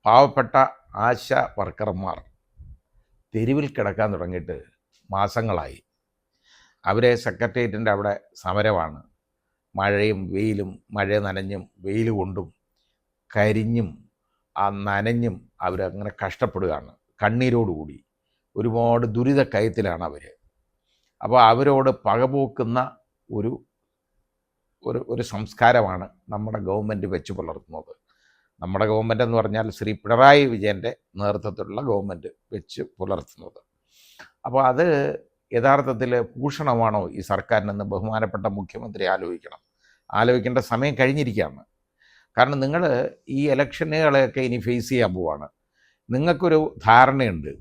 പാവപ്പെട്ട ആശാ വർക്കർമാർ തെരുവിൽ കിടക്കാൻ തുടങ്ങിയിട്ട് മാസങ്ങളായി. അവരെ സെക്രട്ടേറിയറ്റിൻ്റെ അവിടെ സമരമാണ്. മഴയും വെയിലും, മഴ നനഞ്ഞും വെയിൽ കൊണ്ടും കരിഞ്ഞും നനഞ്ഞും അവരങ്ങനെ കഷ്ടപ്പെടുകയാണ്, കണ്ണീരോടുകൂടി. ഒരുപാട് ദുരിതക്കയത്തിലാണ് അവർ. അപ്പോൾ അവരോട് പകപോക്കുന്ന ഒരു ഒരു ഒരു സംസ്കാരമാണ് നമ്മുടെ ഗവൺമെൻറ് വെച്ച് പുലർത്തുന്നത്. നമ്മുടെ ഗവൺമെൻറ് എന്ന് പറഞ്ഞാൽ ശ്രീ പിണറായി വിജയൻ്റെ നേതൃത്വത്തിലുള്ള ഗവൺമെൻറ് വെച്ച് പുലർത്തുന്നത്. അപ്പോൾ അത് യഥാർത്ഥത്തിൽ ഭൂഷണമാണോ ഈ സർക്കാരിനെന്ന് ബഹുമാനപ്പെട്ട മുഖ്യമന്ത്രി ആലോചിക്കേണ്ട സമയം കഴിഞ്ഞിരിക്കുകയാണ്. കാരണം നിങ്ങൾ ഈ ഇലക്ഷനുകളെയൊക്കെ ഇനി ഫേസ് ചെയ്യാൻ പോവാണ്. നിങ്ങൾക്കൊരു ധാരണയുണ്ട്,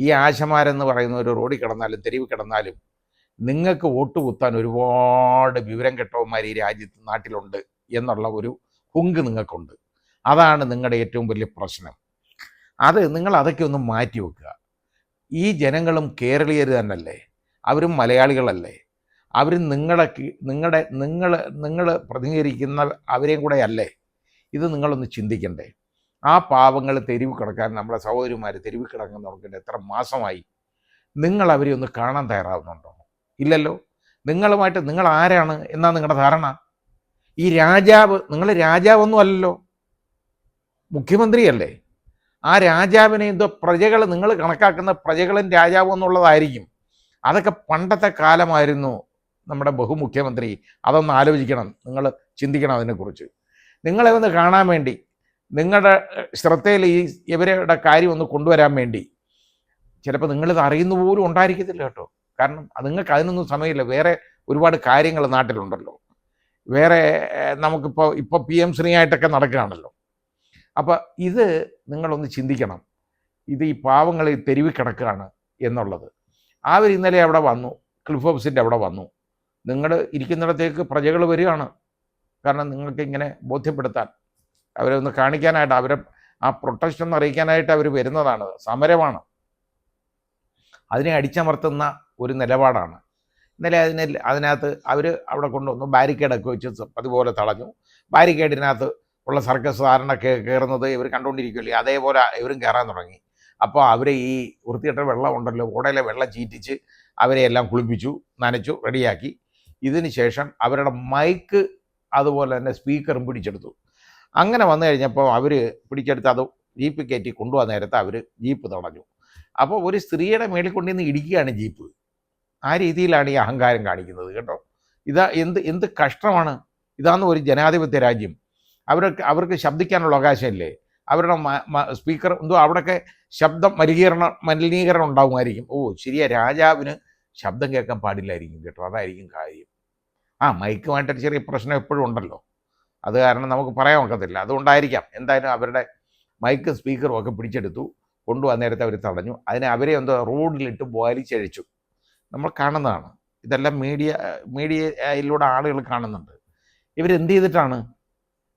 ഈ ആശമാരെന്ന് പറയുന്ന ഒരു റോഡിൽ കിടന്നാലും തെരുവ് കിടന്നാലും നിങ്ങൾക്ക് വോട്ട് കുത്താൻ ഒരുപാട് വിവരം കെട്ടവന്മാർ ഈ നാട്ടിലുണ്ട് എന്നുള്ള ഒരു ഹുങ്ക് നിങ്ങൾക്കുണ്ട്. അതാണ് നിങ്ങളുടെ ഏറ്റവും വലിയ പ്രശ്നം. നിങ്ങൾ അതൊക്കെ ഒന്ന് മാറ്റി വെക്കുക. ഈ ജനങ്ങളും കേരളീയർ തന്നെയല്ലേ, അവരും മലയാളികളല്ലേ, അവരും നിങ്ങൾ പ്രതിനിധീകരിക്കുന്ന അവരെയും കൂടെ അല്ലേ. ഇത് നിങ്ങളൊന്ന് ചിന്തിക്കണ്ടേ? ആ പാവങ്ങൾ തെരുവ് കിടക്കാൻ, നമ്മുടെ സഹോദരിമാർ തെരുവ് കിടക്കാൻ നോക്കിയിട്ട് എത്ര മാസമായി? നിങ്ങൾ അവരെ ഒന്ന് കാണാൻ തയ്യാറാവുന്നുണ്ടോ? ഇല്ലല്ലോ. നിങ്ങൾ ആരാണ് എന്നാ നിങ്ങളുടെ ധാരണ? ഈ രാജാവ്, നിങ്ങൾ രാജാവൊന്നും അല്ലല്ലോ, മുഖ്യമന്ത്രിയല്ലേ. ആ രാജാവിനെ എന്തോ പ്രജകൾ, നിങ്ങൾ കണക്കാക്കുന്ന പ്രജകളും രാജാവും എന്നുള്ളതായിരിക്കും. അതൊക്കെ പണ്ടത്തെ കാലമായിരുന്നു നമ്മുടെ ബഹുമുഖ്യമന്ത്രി. അതൊന്ന് ആലോചിക്കണം, നിങ്ങൾ ചിന്തിക്കണം അതിനെക്കുറിച്ച്. നിങ്ങളെ ഒന്ന് കാണാൻ വേണ്ടി, നിങ്ങളുടെ ശ്രദ്ധയിൽ ഇവരുടെ കാര്യം ഒന്ന് കൊണ്ടുവരാൻ വേണ്ടി ചിലപ്പോൾ നിങ്ങളിത് അറിയുന്ന പോലും ഉണ്ടായിരിക്കത്തില്ല കേട്ടോ. കാരണം നിങ്ങൾക്ക് അതിനൊന്നും സമയമില്ല. വേറെ ഒരുപാട് കാര്യങ്ങൾ നാട്ടിലുണ്ടല്ലോ. വേറെ നമുക്കിപ്പോൾ PM ശ്രീ ആയിട്ടൊക്കെ നടക്കുകയാണല്ലോ. അപ്പോൾ ഇത് നിങ്ങളൊന്ന് ചിന്തിക്കണം. ഇത് ഈ പാവങ്ങൾ ഈ തെരുവിൽ കിടക്കുകയാണ് എന്നുള്ളത്. അവർ ഇന്നലെ അവിടെ വന്നു, ക്ലിഫ് ഹൗസിൻ്റെ അവിടെ വന്നു. നിങ്ങൾ ഇരിക്കുന്നിടത്തേക്ക് പ്രജകൾ വരികയാണ്. കാരണം നിങ്ങൾക്ക് ഇങ്ങനെ ബോധ്യപ്പെടുത്താൻ, അവരെ ഒന്ന് കാണിക്കാനായിട്ട്, അവരെ ആ പ്രൊട്ടസ്റ്റ് ഒന്ന് അറിയിക്കാനായിട്ട് അവർ വരുന്നതാണ്. സമരമാണ്, അതിനെ അടിച്ചമർത്തുന്ന ഒരു നിലപാടാണ്. ഇന്നലെ അതിനകത്ത് അവർ അവിടെ കൊണ്ടുവന്നു, ബാരിക്കേഡൊക്കെ വെച്ച് അതുപോലെ തടഞ്ഞു. ബാരിക്കേഡിനകത്ത് ഉള്ള സർക്കസ് ധാരണ കയറുന്നത് ഇവർ കണ്ടുകൊണ്ടിരിക്കുമല്ലേ, അതേപോലെ ഇവരും കയറാൻ തുടങ്ങി. അപ്പോൾ അവർ ഈ വൃത്തിയിട്ട വെള്ളം ഉണ്ടല്ലോ, ഓടയിലെ വെള്ളം ചീറ്റിച്ച് അവരെ എല്ലാം കുളിപ്പിച്ചു, നനച്ചു, റെഡിയാക്കി. ഇതിന് ശേഷം അവരുടെ മൈക്ക് അതുപോലെ തന്നെ സ്പീക്കറും പിടിച്ചെടുത്തു. അങ്ങനെ വന്നു കഴിഞ്ഞപ്പോൾ അവർ പിടിച്ചെടുത്ത് അത് ജീപ്പ് കയറ്റി കൊണ്ടുപോകാൻ നേരത്തെ അവർ ജീപ്പ് തടഞ്ഞു. അപ്പോൾ ഒരു സ്ത്രീയുടെ മേളിൽ കൊണ്ടുവന്ന് ഇടിക്കുകയാണ് ജീപ്പ്. ആ രീതിയിലാണ് ഈ അഹങ്കാരം കാണിക്കുന്നത് കേട്ടോ. എന്ത് കഷ്ടമാണ്. ഇതാണ് ഒരു ജനാധിപത്യ രാജ്യം. അവർക്ക് ശബ്ദിക്കാനുള്ള അവകാശമില്ലേ? അവരുടെ സ്പീക്കർ എന്തോ അവിടെയൊക്കെ ശബ്ദം മലിനീകരണം ഉണ്ടാകുമായിരിക്കും. ശരിയാ, രാജാവിന് ശബ്ദം കേൾക്കാൻ പാടില്ലായിരിക്കും കേട്ടോ, അതായിരിക്കും കാര്യം. മൈക്കുമായിട്ടൊരു ചെറിയ പ്രശ്നം എപ്പോഴും ഉണ്ടല്ലോ, അത് കാരണം നമുക്ക് പറയാൻ ഒക്കത്തില്ല, അതുകൊണ്ടായിരിക്കാം. എന്തായാലും അവരുടെ മൈക്ക് സ്പീക്കറും ഒക്കെ പിടിച്ചെടുത്തു, കൊണ്ടുവന്ന നേരത്തെ അവർ തടഞ്ഞു. അവരെ എന്തോ റോഡിലിട്ട് വലിച്ചഴിച്ചു. നമ്മൾ കാണുന്നതാണ് ഇതെല്ലാം. മീഡിയയിലൂടെ ആളുകൾ കാണുന്നുണ്ട്. ഇവരെന്ത് ചെയ്തിട്ടാണ്?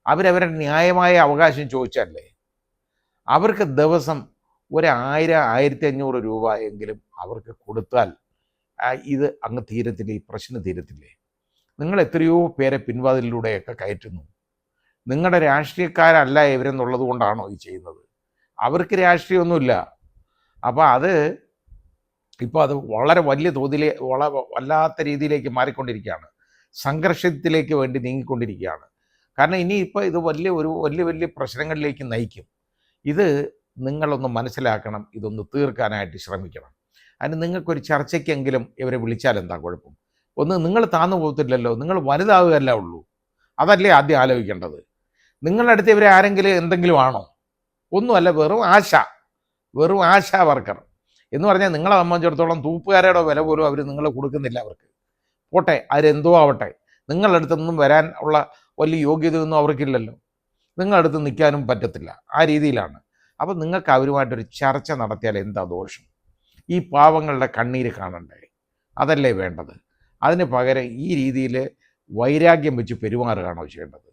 അവരവരുടെ ന്യായമായ അവകാശം ചോദിച്ചല്ലേ. അവർക്ക് ദിവസം 1000-1500 രൂപ എങ്കിലും അവർക്ക് കൊടുത്താൽ ഇത് അങ്ങ് തീരത്തില്ലേ, ഈ പ്രശ്നം തീരത്തില്ലേ? നിങ്ങൾ എത്രയോ പേരെ പിൻവാതിലൂടെയൊക്കെ കയറ്റുന്നു. നിങ്ങളുടെ രാഷ്ട്രീയക്കാരല്ല ഇവരെന്നുള്ളത് കൊണ്ടാണോ ഈ ചെയ്യുന്നത്? അവർക്ക് രാഷ്ട്രീയമൊന്നുമില്ല. അപ്പോൾ ഇപ്പോൾ അത് വളരെ വലിയ തോതിൽ വല്ലാത്ത രീതിയിലേക്ക് മാറിക്കൊണ്ടിരിക്കുകയാണ്. സംഘർഷത്തിലേക്ക് വേണ്ടി നീങ്ങിക്കൊണ്ടിരിക്കുകയാണ്. കാരണം ഇനിയിപ്പോൾ ഇത് വലിയ പ്രശ്നങ്ങളിലേക്ക് നയിക്കും. ഇത് നിങ്ങളൊന്ന് മനസ്സിലാക്കണം, ഇതൊന്ന് തീർക്കാനായിട്ട് ശ്രമിക്കണം. അതിന് നിങ്ങൾക്കൊരു ചർച്ചയ്ക്കെങ്കിലും ഇവരെ വിളിച്ചാൽ എന്താ കുഴപ്പം? നിങ്ങൾ താന്നു പോകത്തില്ലല്ലോ, നിങ്ങൾ വലുതാവുകയല്ല ഉള്ളൂ. അതല്ലേ ആദ്യം ആലോചിക്കേണ്ടത്. നിങ്ങളുടെ അടുത്ത് ഇവരെ ആരെങ്കിലും എന്തെങ്കിലും ആണോ? ഒന്നുമല്ല, വെറും ആശാ വർക്കർ എന്ന് പറഞ്ഞാൽ നിങ്ങളെ സംബന്ധിച്ചിടത്തോളം തൂപ്പുകാരയുടെ വില പോലും അവർ നിങ്ങൾ കൊടുക്കുന്നില്ല അവർക്ക്. പോട്ടെ, അവരെന്തോ ആവട്ടെ, നിങ്ങളുടെ അടുത്തൊന്നും വരാൻ ഉള്ള വലിയ യോഗ്യതയൊന്നും അവർക്കില്ലല്ലോ. നിങ്ങളുടെ അടുത്ത് നിൽക്കാനും പറ്റത്തില്ല. ആ രീതിയിലാണ്. അപ്പം നിങ്ങൾക്ക് അവരുമായിട്ടൊരു ചർച്ച നടത്തിയാൽ എന്താ ദോഷം? ഈ പാവങ്ങളുടെ കണ്ണീര് കാണണ്ടേ? അതല്ലേ വേണ്ടത്? അതിന് പകരം ഈ രീതിയിൽ വൈരാഗ്യം വെച്ച് പെരുമാറുകയാണോ ചെയ്യേണ്ടത്?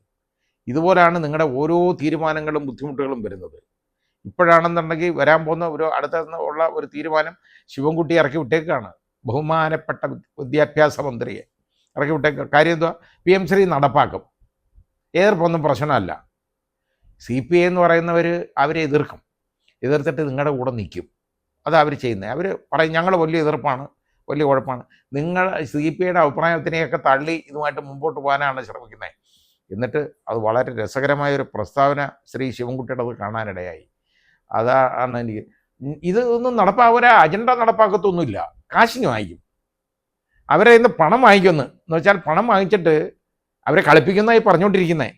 ഇതുപോലെയാണ് നിങ്ങളുടെ ഓരോ തീരുമാനങ്ങളും ബുദ്ധിമുട്ടുകളും വരുന്നത്. ഇപ്പോഴാണെന്നുണ്ടെങ്കിൽ വരാൻ പോകുന്ന അടുത്തുള്ള ഒരു തീരുമാനം ശിവൻകുട്ടി ഇറക്കി വിട്ടേക്കാണ്. ബഹുമാനപ്പെട്ട വിദ്യാഭ്യാസ മന്ത്രിയെ ഇറക്കി വിട്ടേക്കുക. കാര്യം എന്തുവാ? PM ശ്രീ നടപ്പാക്കും. ഏർപ്പൊന്നും പ്രശ്നമല്ല. CPI എന്ന് പറയുന്നവർ അവരെ എതിർത്തിട്ട് നിങ്ങളുടെ കൂടെ നിൽക്കും. അത് അവർ ചെയ്യുന്നത്. അവർ പറയും ഞങ്ങൾ വലിയ എതിർപ്പാണ്, വലിയ കുഴപ്പമാണ്. നിങ്ങൾ CPIയുടെ അഭിപ്രായത്തിനെയൊക്കെ തള്ളി ഇതുമായിട്ട് മുമ്പോട്ട് പോകാനാണ് ശ്രമിക്കുന്നത്. എന്നിട്ട് അത് വളരെ രസകരമായൊരു പ്രസ്താവന ശ്രീ ശിവൻകുട്ടിയുടെ അത് കാണാനിടയായി. അതാണ് എനിക്ക് ഇതൊന്നും അവരെ അജണ്ട നടപ്പാക്കത്തൊന്നുമില്ല. കാശിന് വാങ്ങിക്കും, അവരെ ഇന്ന് പണം വാങ്ങിക്കുമെന്ന് വെച്ചാൽ പണം വാങ്ങിച്ചിട്ട് അവരെ കളിപ്പിക്കുന്നതായി പറഞ്ഞുകൊണ്ടിരിക്കുന്നത്.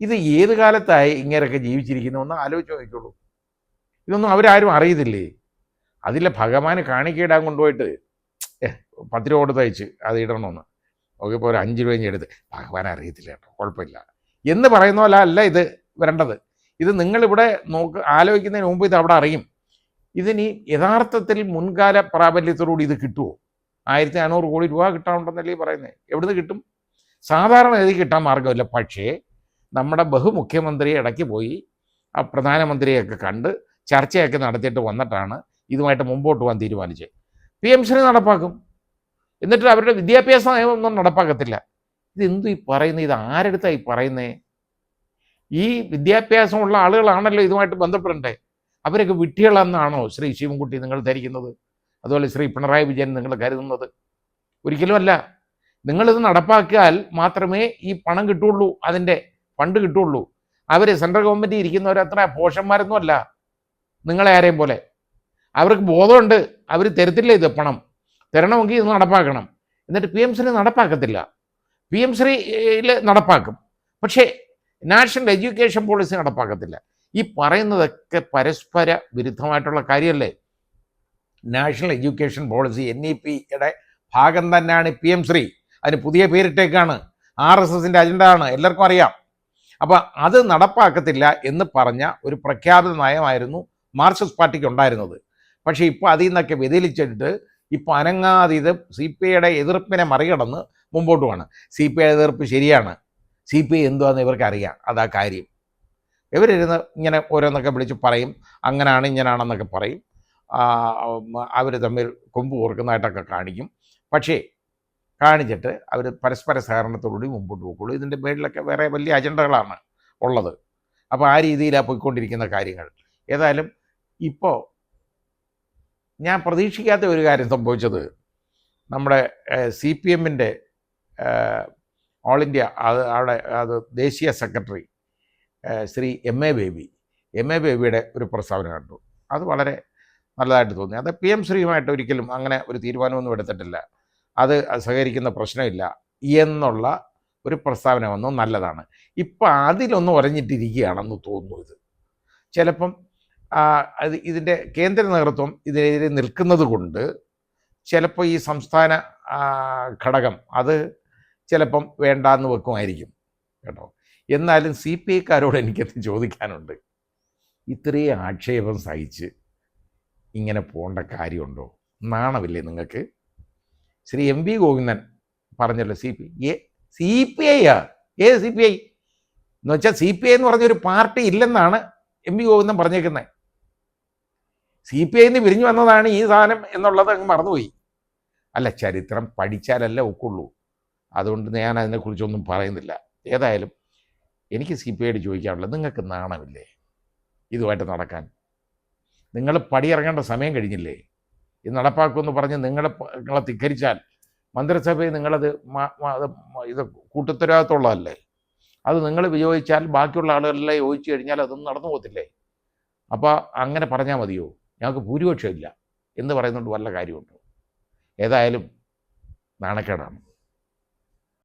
ഇത് ഏത് കാലത്തായി ഇങ്ങനെയൊക്കെ ജീവിച്ചിരിക്കുന്നു ഒന്ന് ആലോചിച്ച് നോക്കിക്കോളൂ. ഇതൊന്നും അവരാരും അറിയത്തില്ലേ? അതിലെ ഭഗവാന് കാണിക്കയിടാൻ കൊണ്ടുപോയിട്ട് 10 രൂപ കൊടുത്ത് അയച്ച് അത് ഇടണമെന്ന് നോക്കിയപ്പോൾ ഒരു 5 രൂപ എടുത്ത് ഭഗവാൻ അറിയത്തില്ല കേട്ടോ, കുഴപ്പമില്ല എന്ന് പറയുന്ന പോലെ അല്ല ഇത് വരേണ്ടത്. ഇത് നിങ്ങളിവിടെ ആലോചിക്കുന്നതിന് മുമ്പ് ഇത് അവിടെ അറിയും. ഇതിനി യഥാർത്ഥത്തിൽ മുൻകാല പ്രാബല്യത്തോടുകൂടി ഇത് കിട്ടുമോ? 1500 കോടി രൂപ കിട്ടാനുണ്ടെന്നല്ലേ പറയുന്നത്. എവിടുന്ന് കിട്ടും? സാധാരണ ഗതി കിട്ടാൻ മാർഗമില്ല. പക്ഷേ നമ്മുടെ ബഹുമുഖ്യമന്ത്രി ഇടയ്ക്ക് പോയി ആ പ്രധാനമന്ത്രിയൊക്കെ കണ്ട് ചർച്ചയൊക്കെ നടത്തിയിട്ട് വന്നിട്ടാണ് ഇതുമായിട്ട് മുമ്പോട്ട് പോകാൻ തീരുമാനിച്ചത്. PMശ്രീ നടപ്പാക്കും, എന്നിട്ട് അവരുടെ വിദ്യാഭ്യാസ നയമൊന്നും നടപ്പാക്കത്തില്ല. ഇതെന്തു ഈ പറയുന്നത്? ഇത് ആരെടുത്തായി പറയുന്നേ? ഈ വിദ്യാഭ്യാസമുള്ള ആളുകളാണല്ലോ ഇതുമായിട്ട് ബന്ധപ്പെടണ്ടേ. അവരൊക്കെ വിഡ്ഢികളെന്നാണോ ശ്രീ ശിവൻകുട്ടി നിങ്ങൾ ധരിക്കുന്നത്? അതുപോലെ ശ്രീ പിണറായി വിജയൻ നിങ്ങൾ കരുതുന്നത്? ഒരിക്കലുമല്ല. നിങ്ങളിത് നടപ്പാക്കിയാൽ മാത്രമേ ഈ പണം കിട്ടുള്ളൂ, അതിൻ്റെ ഫണ്ട് കിട്ടുള്ളൂ. അവർ സെൻട്രൽ ഗവൺമെൻറ് ഇരിക്കുന്നവരത്ര പോഷന്മാരൊന്നും അല്ല നിങ്ങളെ ആരെയും പോലെ. അവർക്ക് ബോധമുണ്ട്, അവർ തരത്തില്ല ഇത് പണം. തരണമെങ്കിൽ ഇത് നടപ്പാക്കണം. എന്നിട്ട് PMശ്രീ നടപ്പാക്കത്തില്ല. PMശ്രീയിൽ നടപ്പാക്കും, പക്ഷേ നാഷണൽ എഡ്യൂക്കേഷൻ പോളിസി നടപ്പാക്കത്തില്ല. ഈ പറയുന്നതൊക്കെ പരസ്പര വിരുദ്ധമായിട്ടുള്ള കാര്യമല്ലേ? നാഷണൽ എഡ്യൂക്കേഷൻ പോളിസി NEP-യുടെ ഭാഗം തന്നെയാണ് PMശ്രീ. അതിന് പുതിയ പേരിട്ടേക്കാണ്. RSSൻ്റെ അജണ്ട ആണ്, എല്ലാവർക്കും അറിയാം. അപ്പോൾ അത് നടപ്പാക്കത്തില്ല എന്ന് പറഞ്ഞ ഒരു പ്രഖ്യാപിത നയമായിരുന്നു മാർക്സിസ്റ്റ് പാർട്ടിക്ക് ഉണ്ടായിരുന്നത്. പക്ഷേ ഇപ്പോൾ അതിൽ നിന്നൊക്കെ വ്യതിചലിച്ചിട്ട് ഇപ്പോൾ അനങ്ങാതെ ഇത് CPIയുടെ എതിർപ്പിനെ മറികടന്ന് മുമ്പോട്ട് പോകണം. CPI എതിർപ്പ് ശരിയാണ്, CPI എന്തുവാന്ന് ഇവർക്ക് അറിയാം. അതാ കാര്യം. ഇവരിരുന്ന് ഇങ്ങനെ ഓരോന്നൊക്കെ വിളിച്ച് പറയും, അങ്ങനെയാണ് ഇങ്ങനെയാണെന്നൊക്കെ പറയും. അവർ തമ്മിൽ കൊമ്പ് കോർക്കുന്നതായിട്ടൊക്കെ കാണിക്കും. പക്ഷേ കാണിച്ചിട്ട് അവർ പരസ്പര സഹകരണത്തോടുകൂടി മുമ്പോട്ട് പോകുള്ളൂ. ഇതിൻ്റെ മേളിലൊക്കെ വേറെ വലിയ അജണ്ടകളാണ് ഉള്ളത്. അപ്പോൾ ആ രീതിയിലാണ് പോയിക്കൊണ്ടിരിക്കുന്ന കാര്യങ്ങൾ. ഏതായാലും ഇപ്പോൾ ഞാൻ പ്രതീക്ഷിക്കാത്ത ഒരു കാര്യം സംഭവിച്ചത്, നമ്മുടെ CPMൻ്റെ ഓൾ ഇന്ത്യ അത് ദേശീയ സെക്രട്ടറി ശ്രീ MA ബേബിയുടെ ഒരു പ്രസ്താവന കണ്ടു. അത് വളരെ നല്ലതായിട്ട് തോന്നി. അത് PMശ്രീയുമായിട്ട് ഒരിക്കലും അങ്ങനെ ഒരു തീരുമാനമൊന്നും എടുത്തിട്ടില്ല, അത് സഹകരിക്കുന്ന പ്രശ്നമില്ല എന്നുള്ള ഒരു പ്രസ്താവന വന്നു. നല്ലതാണ്. ഇപ്പം അതിലൊന്ന് ഉറഞ്ഞിട്ടിരിക്കുകയാണെന്ന് തോന്നുന്നു. ഇത് ചിലപ്പം ഇതിൻ്റെ കേന്ദ്ര നേതൃത്വം ഇതിനെതിരെ നിൽക്കുന്നത് കൊണ്ട് ചിലപ്പോൾ ഈ സംസ്ഥാന ഘടകം അത് ചിലപ്പം വേണ്ടാന്ന് വെക്കുമായിരിക്കും കേട്ടോ. എന്നാലും CPIക്കാരോട് എനിക്കത് ചോദിക്കാനുണ്ട്. ഇത്രയും ആക്ഷേപം സഹിച്ച് ഇങ്ങനെ പോകേണ്ട കാര്യമുണ്ടോ? നാണമില്ലേ നിങ്ങൾക്ക്? ശ്രീ MV ഗോവിന്ദൻ പറഞ്ഞല്ലോ CPIയാ. ഏത് CPI എന്ന് വെച്ചാൽ CPI എന്ന് പറഞ്ഞൊരു പാർട്ടി ഇല്ലെന്നാണ് MV ഗോവിന്ദൻ പറഞ്ഞേക്കുന്നത്. CPIന്ന് പിരിഞ്ഞു വന്നതാണ് ഈ സാധനം എന്നുള്ളത് അങ്ങ് മറന്നുപോയി. അല്ല, ചരിത്രം പഠിച്ചാലല്ല ഒക്കുള്ളൂ. അതുകൊണ്ട് ഞാൻ അതിനെക്കുറിച്ചൊന്നും പറയുന്നില്ല. ഏതായാലും എനിക്ക് CPIയോട് ചോദിക്കാനുള്ളത്, നിങ്ങൾക്ക് നാണമില്ലേ ഇതുമായിട്ട് നടക്കാൻ? നിങ്ങൾ പടിയിറങ്ങേണ്ട സമയം കഴിഞ്ഞില്ലേ? ഇത് നടപ്പാക്കുമെന്ന് പറഞ്ഞ് നിങ്ങളെ ധിക്കരിച്ചാൽ മന്ത്രിസഭയിൽ നിങ്ങളത് ഇത് കൂട്ടുത്തരവാദിത്തമുള്ളതല്ലേ? അത് നിങ്ങൾ വിയോജിച്ചാൽ ബാക്കിയുള്ള ആളുകളെല്ലാം യോജിച്ചു കഴിഞ്ഞാൽ അതൊന്നും നടന്നു പോകത്തില്ലേ? അപ്പോൾ അങ്ങനെ പറഞ്ഞാൽ മതിയോ? ഞങ്ങൾക്ക് ഭൂരിപക്ഷമില്ല എന്ന് പറയുന്നുണ്ട് വല്ല കാര്യമുണ്ടോ? ഏതായാലും നാണക്കേടാണ്.